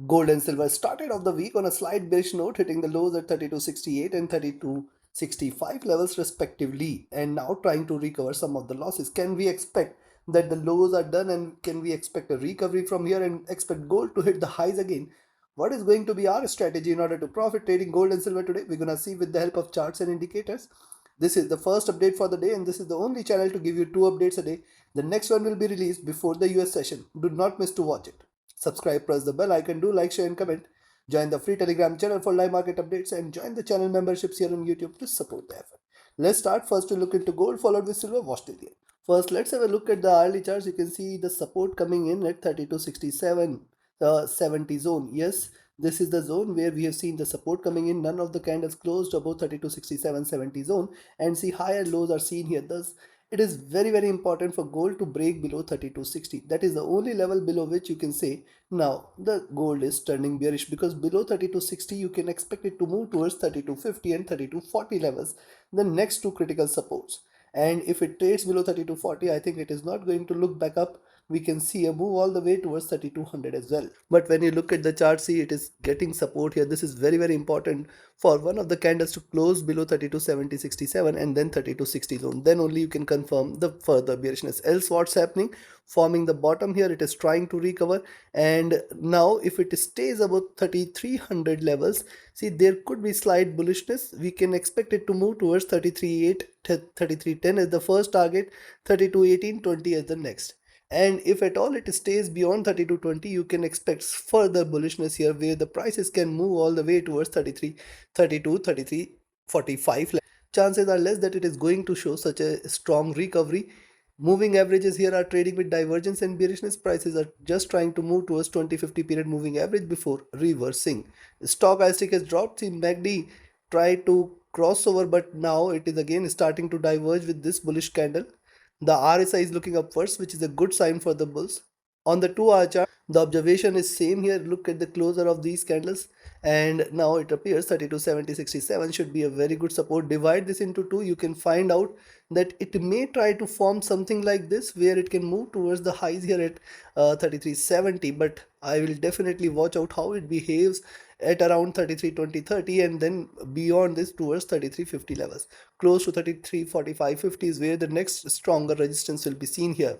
Gold and silver started off the week on a slight bearish note, hitting the lows at 32.68 and 32.65 levels respectively, and now trying to recover some of the losses. Can we expect that the lows are done, and can we expect a recovery from here and expect gold to hit the highs again? What is going to be our strategy in order to profit trading gold and silver today? We're going to see with the help of charts and indicators. This is the first update for the day, and this is the only channel to give you 2 updates a day. The next one will be released before the US session. Do not miss to watch it. Subscribe, press the bell icon, do like, share and comment. Join the free Telegram channel for live market updates and join the channel memberships here on YouTube to support the effort. Let's start first to look into gold followed with silver. Watch till the end. First, let's have a look at the hourly charts. You can see the support coming in at 32.67, the 70 zone. Yes, this is the zone where we have seen the support coming in. None of the candles closed above 32.67, 70 zone, and see higher lows are seen here. Thus, it is very important for gold to break below 32.60. That is the only level below which you can say now the gold is turning bearish, because below 32.60 you can expect it to move towards 32.50 and 32.40 levels, the next two critical supports. And if it trades below 32.40, I think it is not going to look back up. We can see a move all the way towards 3200 as well. But when you look at the chart, see it is getting support here. This is very important for one of the candles to close below 32.70-67 and then 32.60 zone. Then only you can confirm the further bearishness. Else what's happening? Forming the bottom here, it is trying to recover, and now if it stays above 3300 levels, see there could be slight bullishness. We can expect it to move towards 33.8, 33.10 as the first target, 32.18.20 as the next. And if at all it stays beyond 32.20, you can expect further bullishness here, where the prices can move all the way towards 33, 32, 33.45. Chances are less that it is going to show such a strong recovery. Moving averages here are trading with divergence and bearishness. Prices are just trying to move towards 20-50 period moving average before reversing. Stochastic has dropped. See, MACD tried to cross over, but now it is again starting to diverge with this bullish candle. The RSI is looking upwards, which is a good sign for the bulls. On the 2-hour chart, the observation is same here. Look at the closure of these candles, and now it appears 32.70-67 should be a very good support. Divide this into two, you can find out that it may try to form something like this, where it can move towards the highs here at 33.70, but I will definitely watch out how it behaves at around 33.20-30, and then beyond this towards 33.50 levels. Close to 33.45-50 is where the next stronger resistance will be seen here.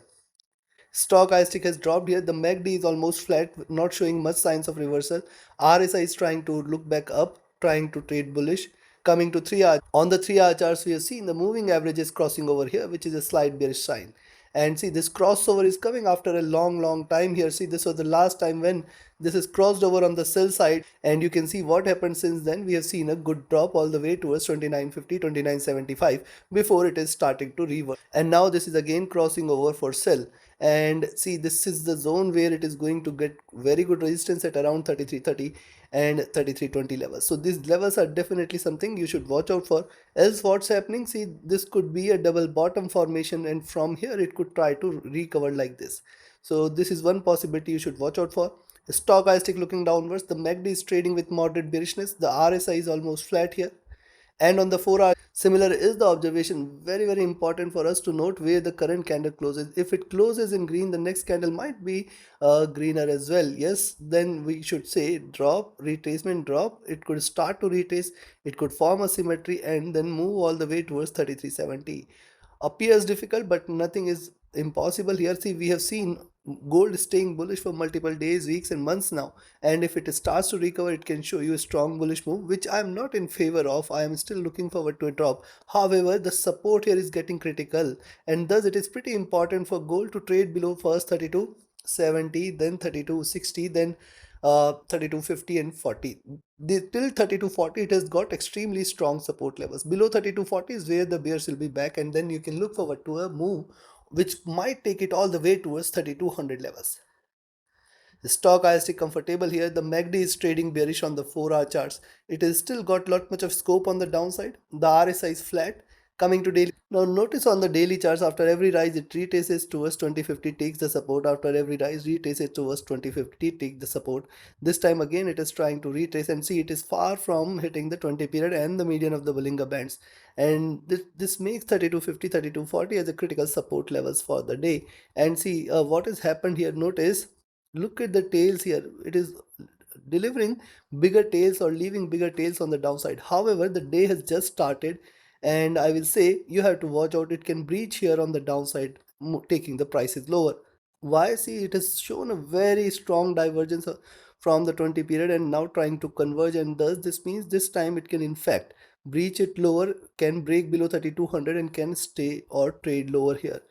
Stochastic has dropped here. The MACD is almost flat, not showing much signs of reversal. RSI is trying to look back up, trying to trade bullish. Coming to 3-hour, on the 3-hour charts, we have seen the moving average is crossing over here, which is a slight bearish sign. And see, this crossover is coming after a long time here. See, this was the last time when this is crossed over on the sell side, and you can see what happened since then. We have seen a good drop all the way towards 29.50, 29.75 before it is starting to reverse. And now this is again crossing over for sell. And see, this is the zone where it is going to get very good resistance at around 33.30 and 33.20 levels. So these levels are definitely something you should watch out for. Else what's happening? See, this could be a double bottom formation, and from here it could try to recover like this. So this is one possibility you should watch out for. Stochastic looking downwards. The MACD is trading with moderate bearishness. The RSI is almost flat here. And on the 4-hour, similar is the observation. Very important for us to note where the current candle closes. If it closes in green, the next candle might be greener as well. Yes, then we should say drop, retracement, drop. It could start to retrace, it could form a symmetry and then move all the way towards 33.70. Appears difficult, but nothing is impossible here. See, we have seen gold staying bullish for multiple days, weeks and months now, and if it starts to recover, it can show you a strong bullish move, which I am not in favor of. I am still looking forward to a drop. However, the support here is getting critical, and thus it is pretty important for gold to trade below first 32.70, then 32.60, then 32.50 and 40. Till 32.40 it has got extremely strong support levels. Below 32.40 is where the bears will be back, and then you can look forward to a move which might take it all the way towards 3200 levels. The stochastic comfortable here. The MACD is trading bearish on the 4-hour charts. It has still got lot much of scope on the downside. The RSI is flat. Coming to daily. Now notice on the daily charts, after every rise it retraces towards 2050, takes the support. After every rise retraces towards 2050, take the support. This time again it is trying to retrace, and see it is far from hitting the 20 period and the median of the Bollinger Bands. And this makes 3250, 3240 as a critical support levels for the day. And see what has happened here. Notice, look at the tails here. It is delivering bigger tails or leaving bigger tails on the downside. However, the day has just started, and I will say you have to watch out. It can breach here on the downside, taking the prices lower. Why? See, it has shown a very strong divergence from the 20 period and now trying to converge, and thus this means this time it can in fact breach it lower, can break below 3200 and can stay or trade lower here.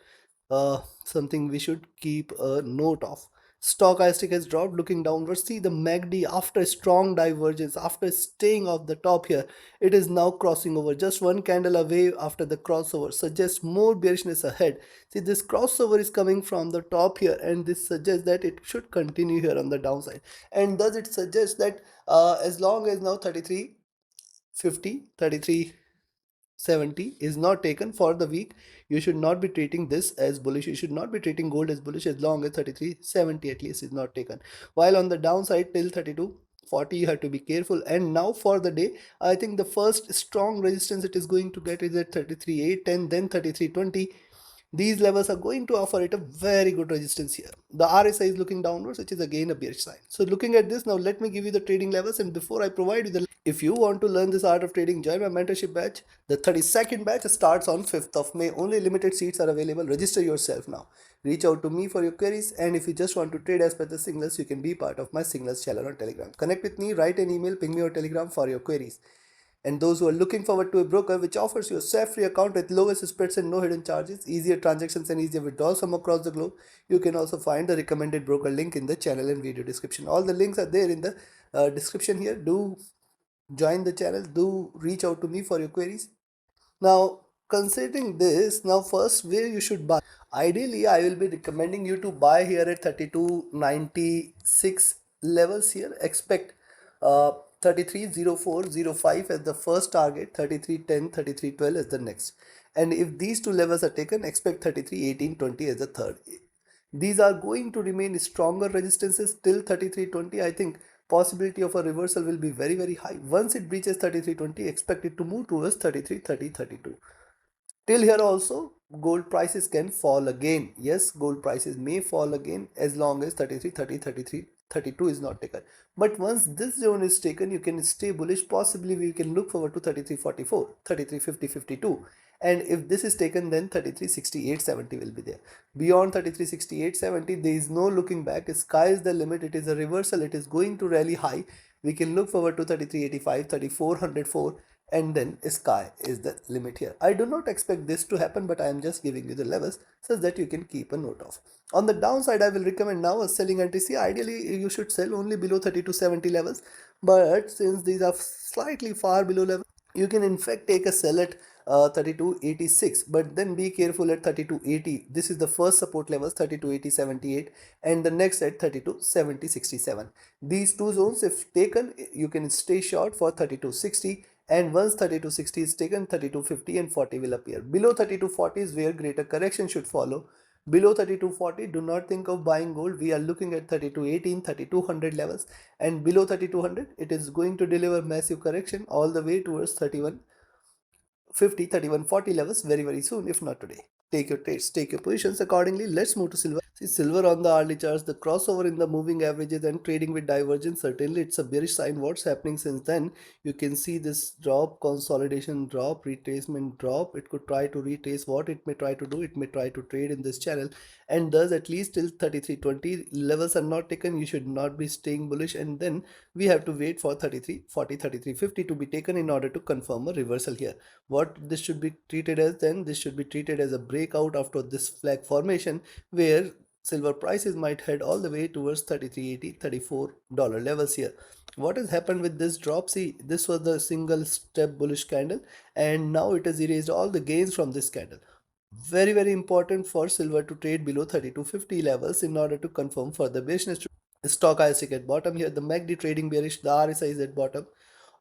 Something we should keep a note of. Stochastic has dropped, looking downwards. See the MACD after strong divergence, after staying off the top here, it is now crossing over. Just one candle away after the crossover suggests more bearishness ahead. See, this crossover is coming from the top here, and this suggests that it should continue here on the downside. And thus it suggests that as long as now 3350, 3370 is not taken for the week, you should not be treating this as bullish. You should not be treating gold as bullish as long as 3370 at least is not taken. While on the downside till 3240 you have to be careful. And now for the day, I think the first strong resistance it is going to get is at 33.810, then 33.20. These levels are going to offer it a very good resistance here. The RSI is looking downwards, which is again a bearish sign. So looking at this, now let me give you the trading levels, and before I provide you the, if you want to learn this art of trading, join my mentorship batch. The 32nd batch starts on 5th of May. Only limited seats are available. Register yourself now. Reach out to me for your queries, and if you just want to trade as per the signals, you can be part of my signals channel on Telegram. Connect with me, write an email, ping me on Telegram for your queries. And those who are looking forward to a broker which offers you a safe-free account with lowest spreads and no hidden charges, easier transactions and easier withdrawals from across the globe, you can also find the recommended broker link in the channel and video description. All the links are there in the description here. Do join the channel. Do reach out to me for your queries. Now, considering this, now first where you should buy. Ideally, I will be recommending you to buy here at 3296 levels here. Expect 330405 as the first target, 3310, 3312 as the next. And if these two levels are taken, expect 331820 as the third. These are going to remain stronger resistances till 3320. I think possibility of a reversal will be very high. Once it breaches 3320, expect it to move towards 3330, 32. Till here also, gold prices can fall again. Yes, gold prices may fall again as long as 33, 30, 33, 32 is not taken. But once this zone is taken, you can stay bullish. Possibly we can look forward to 33.44, 33.50, 52. And if this is taken, then 33.68.70 will be there. Beyond 33.68.70, there is no looking back. Sky is the limit. It is a reversal. It is going to rally high. We can look forward to 33.85, 34.104, and then sky is the limit here. I do not expect this to happen, but I am just giving you the levels so that you can keep a note of. On the downside, I will recommend now a selling entry. See, ideally you should sell only below 3270 levels, but since these are slightly far below level, you can in fact take a sell at 3286, but then be careful at 3280. This is the first support levels, 3280.78, and the next at 3270.67. These two zones, if taken, you can stay short for 3260, and once 3260 is taken, 3250 and 40 will appear. Below 3240 is where greater correction should follow. Below 3240, do not think of buying gold. We are looking at 3218, 3200 levels, and below 3200 it is going to deliver massive correction all the way towards 3150, 3140 levels very soon, if not today. Take your trades, take your positions accordingly. Let's move to silver. See, silver on the hourly charts, the crossover in the moving averages and trading with divergence, certainly it's a bearish sign. What's happening since then? You can see this drop, consolidation drop, retracement drop. It could try to retrace. What it may try to do, it may try to trade in this channel, and thus at least till 3320 levels are not taken, you should not be staying bullish, and then we have to wait for 3340, 3350 to be taken in order to confirm a reversal here. What this should be treated as then? This should be treated as a breakout after this flag formation, where silver prices might head all the way towards 33.80, $34 levels here. What has happened with this drop? See, this was the single step bullish candle, and now it has erased all the gains from this candle. Very important for silver to trade below 3250 levels in order to confirm further bearishness. Stochastic at bottom here, the MACD trading bearish, the RSI is at bottom.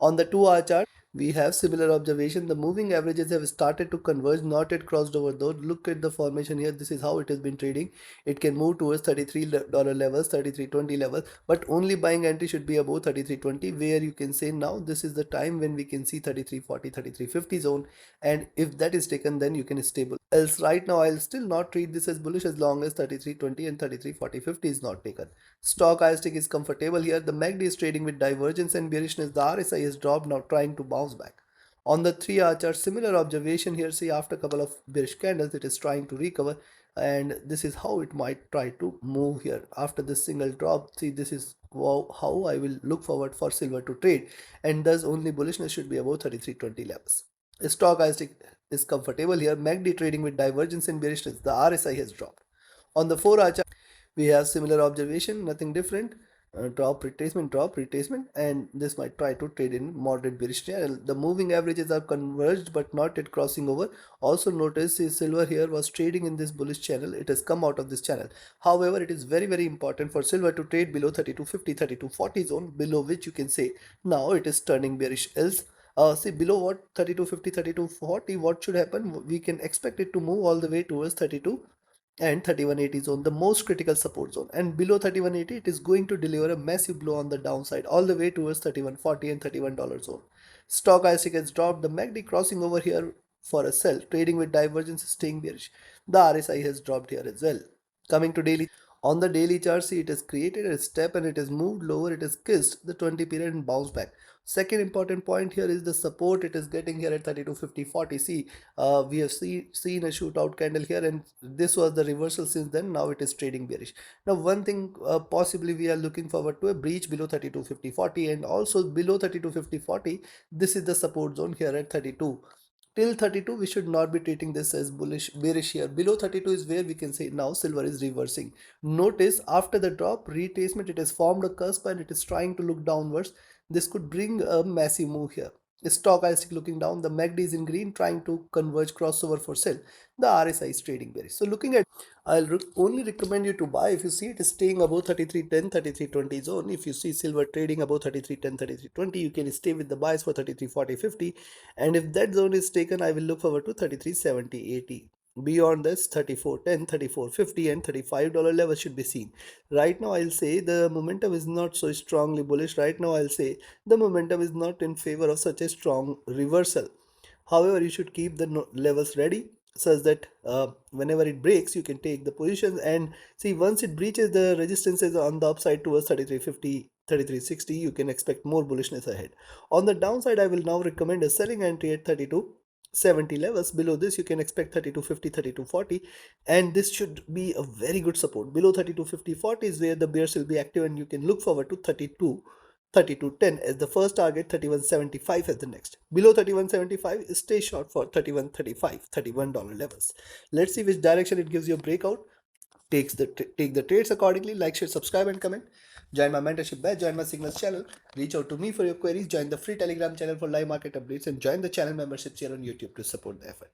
On the 2-hour chart, we have similar observation. The moving averages have started to converge, not yet crossed over though. Look at the formation here. This is how it has been trading. It can move towards $33 levels, 33.20 levels, but only buying entry should be above 33.20, where you can say now this is the time when we can see 33.40, 33.50 zone, and if that is taken, then you can stable. Else right now I'll still not treat this as bullish as long as 33.20 and 33.40, 50 is not taken. Stochastic is comfortable here. The MACD is trading with divergence and bearishness. The RSI has dropped, now trying to bounce back. On the 3-hour chart, similar observation here. See, after a couple of bearish candles, it is trying to recover, and this is how it might try to move here after this single drop. See, this is how I will look forward for silver to trade, and thus only bullishness should be above 3320 levels. Stochastic is comfortable here. MACD trading with divergence and bearishness. The RSI has dropped. On the 4-hour chart, we have similar observation, nothing different. Drop, retracement, and this might try to trade in moderate bearish channel. The moving averages are converged but not yet crossing over. Also notice silver here was trading in this bullish channel. It has come out of this channel. However, it is very important for silver to trade below 3250, 3240 zone, below which you can say now it is turning bearish. Else see, below what, 3250, 3240, what should happen? We can expect it to move all the way towards 32 and 3180 zone, the most critical support zone, and below 3180 it is going to deliver a massive blow on the downside all the way towards 3140 and $31 zone. Stochastic has dropped. The MACD crossing over here for a sell, trading with divergence, staying bearish. The RSI has dropped here as well. Coming to daily, on the daily chart, see, it has created a step and it has moved lower. It has kissed the 20 period and bounced back. Second important point here is the support it is getting here at 3250 40. See, we have seen a shootout candle here, and this was the reversal since then. Now it is trading bearish. Now one thing, possibly we are looking forward to a breach below 3250 40, and also below 3250 40. This is the support zone here at 32. Till 32 we should not be treating this as bullish, bearish here. Below 32 is where we can say now silver is reversing. Notice after the drop retracement, it has formed a cusp and it is trying to look downwards. This could bring a massive move here. Stochastic looking down, the MACD is in green, trying to converge crossover for sell. The RSI is trading bearish. So looking at, I'll only recommend you to buy if you see it is staying above 3310, 3320 zone. If you see silver trading above 3310, 3320, you can stay with the buys for 3340, 50. And if that zone is taken, I will look forward to 3370, 80. Beyond this, 3410, 3450 and $35 level should be seen. Right now I'll say the momentum is not so strongly bullish. Right now I'll say the momentum is not in favor of such a strong reversal. However, you should keep the levels ready such that whenever it breaks, you can take the positions. And see, once it breaches the resistances on the upside towards 3350, 3360, you can expect more bullishness ahead. On the downside, I will now recommend a selling entry at 3270 levels. Below this, you can expect 3250, 3240, and this should be a very good support. Below 3250, 40 is where the bears will be active, and you can look forward to 3210 as the first target, 3175 as the next. Below 3175, stay short for 3135, $31 levels. Let's see which direction it gives you a breakout. Take the trades accordingly. Like, share, subscribe, and comment. Join my mentorship batch, join my signals channel. Reach out to me for your queries. Join the free Telegram channel for live market updates, and join the channel membership here on YouTube to support the effort.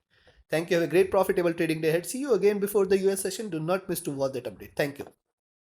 Thank you. Have a great profitable trading day ahead. See you again before the US session. Do not miss to watch that update. Thank you.